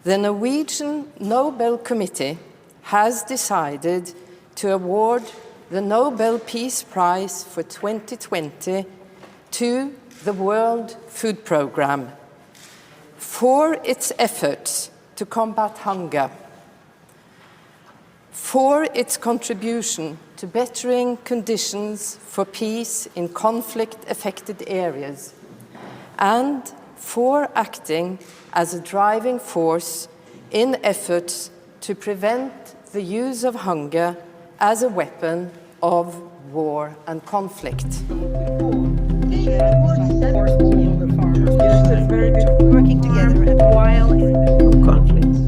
the Norwegian Nobel Committee has decided to award the Nobel Peace Prize for 2020 to the World Food Programme for its efforts to combat hunger, for its contribution to bettering conditions for peace in conflict-affected areas, and for acting as a driving force in efforts to prevent the use of hunger as a weapon of war and conflict. Working together and while in conflicts.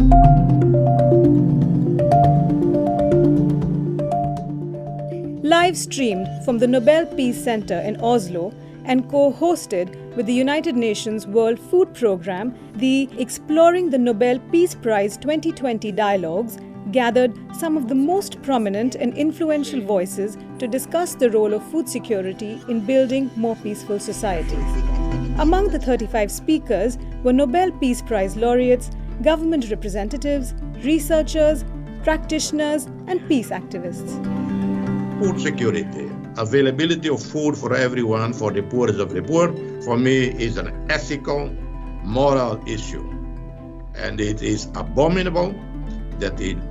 Live streamed from the Nobel Peace Center in Oslo and co-hosted with the United Nations World Food Programme, the Exploring the Nobel Peace Prize 2020 dialogues gathered some of the most prominent and influential voices to discuss the role of food security in building more peaceful societies. Among the 35 speakers were Nobel Peace Prize Laureates, government representatives, researchers, practitioners, and peace activists. Food security, availability of food for everyone, for the poorest of the poor, for me is an ethical, moral issue. And it is abominable that in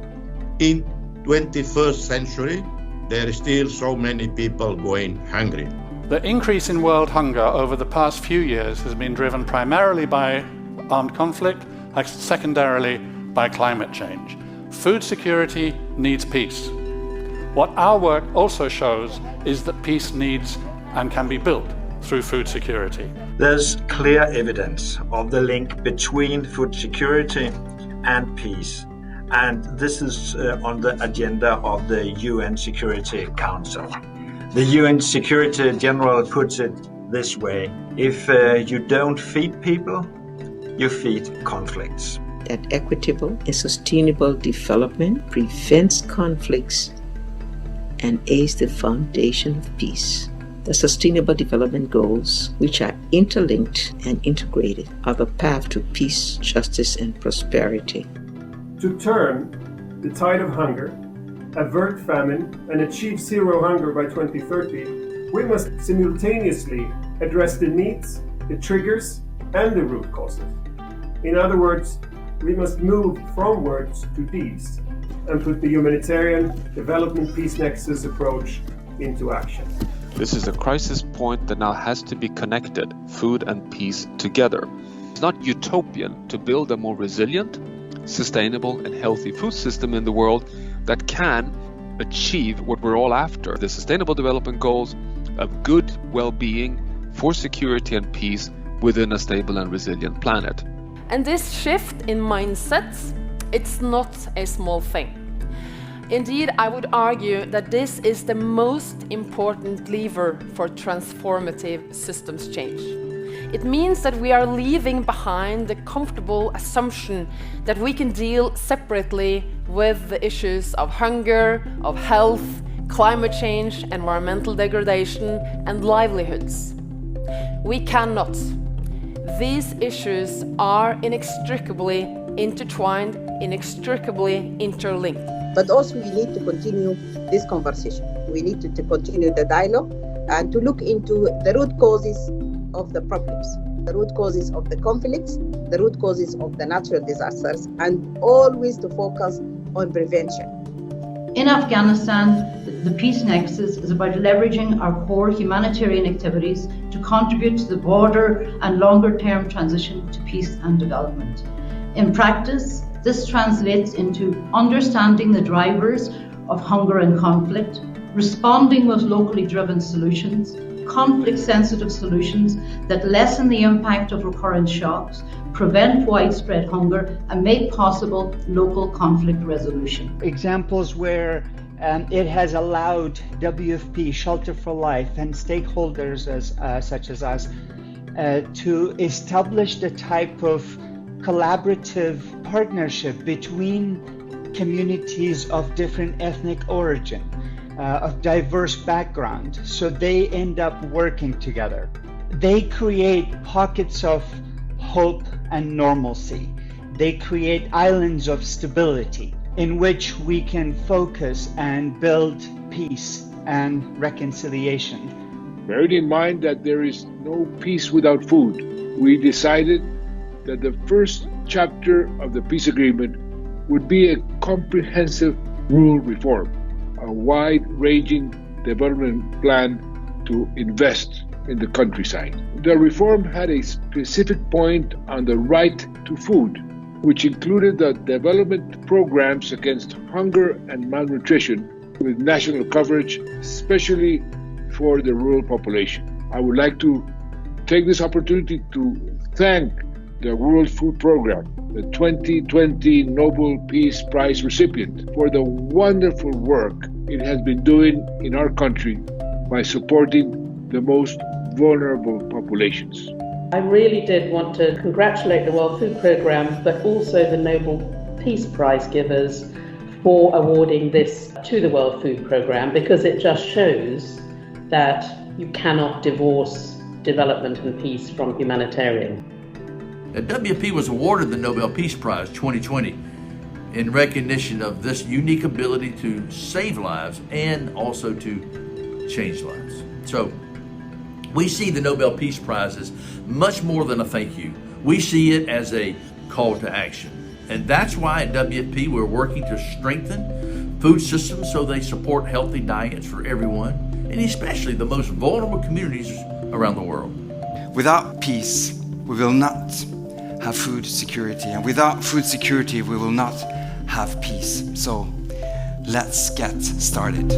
21st century, there are still so many people going hungry. The increase in world hunger over the past few years has been driven primarily by armed conflict, and secondarily by climate change. Food security needs peace. What our work also shows is that peace needs and can be built through food security. There's clear evidence of the link between food security and peace. And this is on the agenda of the UN Security Council. The UN Secretary General puts it this way: if you don't feed people, you feed conflicts. That equitable and sustainable development prevents conflicts and is the foundation of peace. The Sustainable Development Goals, which are interlinked and integrated, are the path to peace, justice, and prosperity. To turn the tide of hunger, avert famine, and achieve zero hunger by 2030, we must simultaneously address the needs, the triggers, and the root causes. In other words, we must move from words to deeds and put the humanitarian development peace nexus approach into action. This is a crisis point that now has to be connected, food and peace together. It's not utopian to build a more resilient, sustainable and healthy food system in the world that can achieve what we're all after, the Sustainable Development Goals of good well-being for security and peace within a stable and resilient planet. And this shift in mindsets, it's not a small thing. Indeed, I would argue that this is the most important lever for transformative systems change. It means that we are leaving behind the comfortable assumption that we can deal separately with the issues of hunger, of health, climate change, environmental degradation, and livelihoods. We cannot. These issues are inextricably intertwined, inextricably interlinked. But also we need to continue this conversation. We need to continue the dialogue and to look into the root causes of the problems, the root causes of the conflicts, the root causes of the natural disasters, and always to focus on prevention. In Afghanistan, the Peace Nexus is about leveraging our core humanitarian activities to contribute to the broader and longer-term transition to peace and development. In practice, this translates into understanding the drivers of hunger and conflict, responding with locally driven solutions, conflict-sensitive solutions that lessen the impact of recurrent shocks, prevent widespread hunger, and make possible local conflict resolution. Examples where it has allowed WFP, Shelter for Life, and stakeholders such as us to establish the type of collaborative partnership between communities of different ethnic origin, of diverse background, so they end up working together. They create pockets of hope and normalcy. They create islands of stability in which we can focus and build peace and reconciliation. Bearing in mind that there is no peace without food, we decided that the first chapter of the peace agreement would be a comprehensive rule reform, a wide-ranging development plan to invest in the countryside. The reform had a specific point on the right to food, which included the development programs against hunger and malnutrition with national coverage, especially for the rural population. I would like to take this opportunity to thank the World Food Program, the 2020 Nobel Peace Prize recipient, for the wonderful work it has been doing in our country by supporting the most vulnerable populations. I really did want to congratulate the World Food Programme, but also the Nobel Peace Prize givers for awarding this to the World Food Programme, because it just shows that you cannot divorce development and peace from humanitarian. WFP was awarded the Nobel Peace Prize 2020 in recognition of this unique ability to save lives and also to change lives. So we see the Nobel Peace Prize as much more than a thank you. We see it as a call to action. And that's why at WFP we're working to strengthen food systems so they support healthy diets for everyone, and especially the most vulnerable communities around the world. Without peace, we will not have food security, and without food security, we will not have peace. So let's get started.